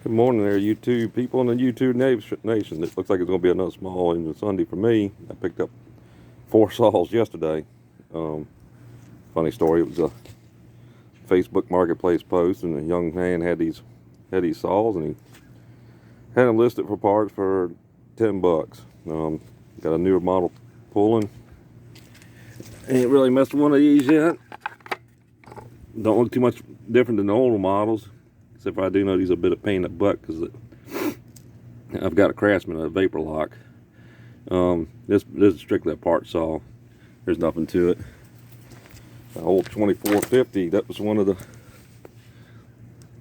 Good morning there, YouTube people in the YouTube nation. It looks like it's going to be another small engine Sunday for me. I picked up 4 saws yesterday. Funny story, it was a Facebook Marketplace post, and a young man had these saws, and he had them listed for parts for $10. Got a newer model Poulan. Ain't really messed with one of these yet. Don't look too much different than the older models. Except for I do know these are a bit of pain in the butt because I've got a Craftsman, a vapor lock. This is strictly a part saw. There's nothing to it. The old 2450, that was one of the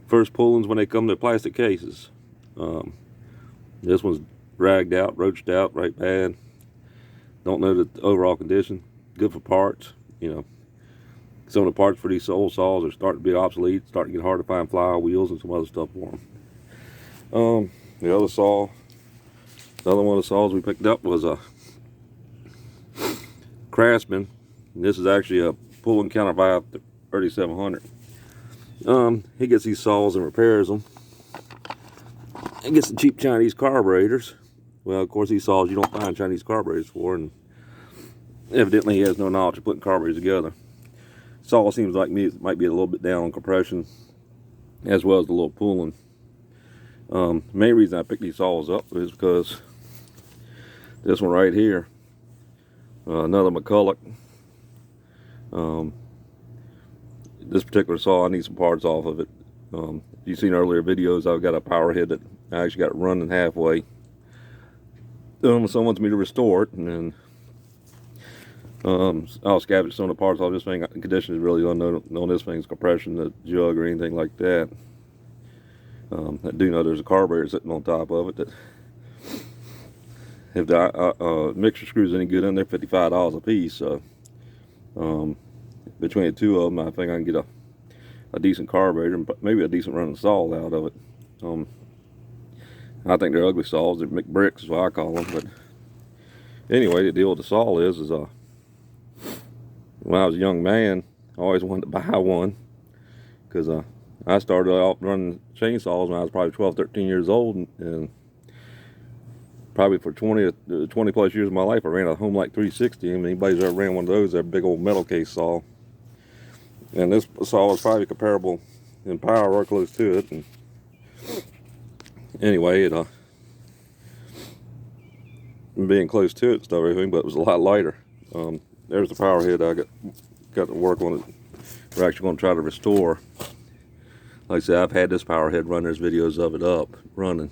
first Poulans when they come to plastic cases. This one's ragged out, roached out, right bad. Don't know the overall condition. Good for parts, you know. Some of the parts for these old saws are starting to be obsolete, starting to get hard to find flywheels and some other stuff for them. The other saw, the other one of the saws we picked up was a Craftsman. And this is actually a Poulan Countervibe 3700. He gets these saws and repairs them. He gets some cheap Chinese carburetors. Well, of course, these saws you don't find Chinese carburetors for, and evidently he has no knowledge of putting carburetors together. Saw seems like me it might be a little bit down on compression, as well as the little Poulan. The main reason I picked these saws up is because this one right here, another McCulloch. This particular saw, I need some parts off of it. You've seen earlier videos, I've got a power head that I actually got running halfway. Someone wants me to restore it, and then I'll scavenge some of the parts off this thing. The condition is really unknown on this thing's compression, the jug, or anything like that. I do know there's a carburetor sitting on top of it that, if the mixer screws any good in, they're $55 a piece. So between the two of them, I think I can get a decent carburetor and maybe a decent running saw out of it. I think they're ugly saws. They're McBricks is what I call them. But anyway, the deal with the saw is when I was a young man, I always wanted to buy one, because I started out running chainsaws when I was probably 12, 13 years old, and probably for 20 plus years of my life I ran a Homelite 360. And anybody's ever ran one of those, they're a big old metal case saw. And this saw was probably comparable in power or close to it. And anyway, it being close to it and stuff, everything, but it was a lot lighter. There's the power head I got to work on it. We're actually going to try to restore. Like I said, I've had this power head run. There's videos of it up running.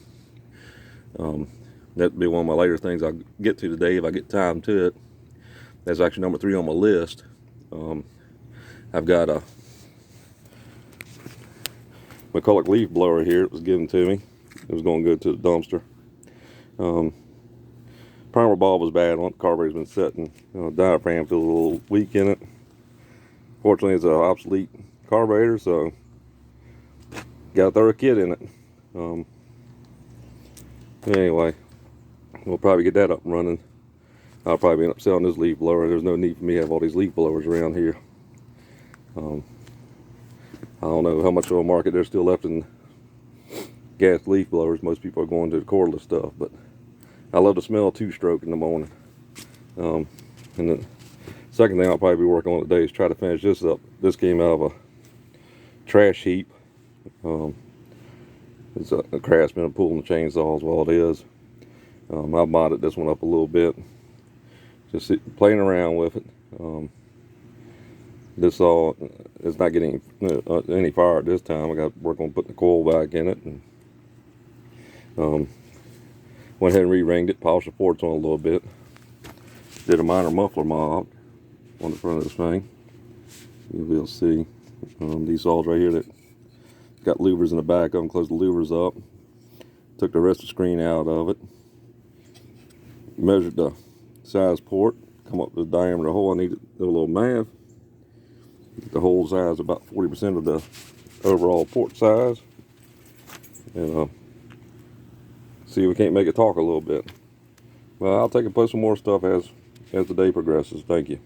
That'd be one of my later things I'll get to today if I get time to it. That's actually number 3 on my list. I've got a McCulloch leaf blower here. It was given to me. It was going to go to the dumpster. Primer bulb was bad on it. The carburetor's been setting. Diaphragm feels a little weak in it. Fortunately, it's an obsolete carburetor, so got to throw a kit in it. Anyway, we'll probably get that up and running. I'll probably end up selling this leaf blower. There's no need for me to have all these leaf blowers around here. I don't know how much of a market there's still left in gas leaf blowers. Most people are going to the cordless stuff, but I love the smell of 2-stroke in the morning. And the second thing I'll probably be working on today is try to finish this up. This came out of a trash heap. It's a Craftsman pulling the chainsaws is all it is. I modded this one up a little bit, just playing around with it. This saw is not getting any fire at this time. I got to work on putting the coil back in it, and went ahead and re-ringed it, polished the ports on a little bit. Did a minor muffler mod on the front of this thing. You will see these saws right here that got louvers in the back of them. Closed the louvers up. Took the rest of the screen out of it. Measured the size port. Come up with the diameter of the hole. I needed a little math. The hole size about 40% of the overall port size. And see if we can't make it talk a little bit. Well, I'll take and post some more stuff as the day progresses. Thank you.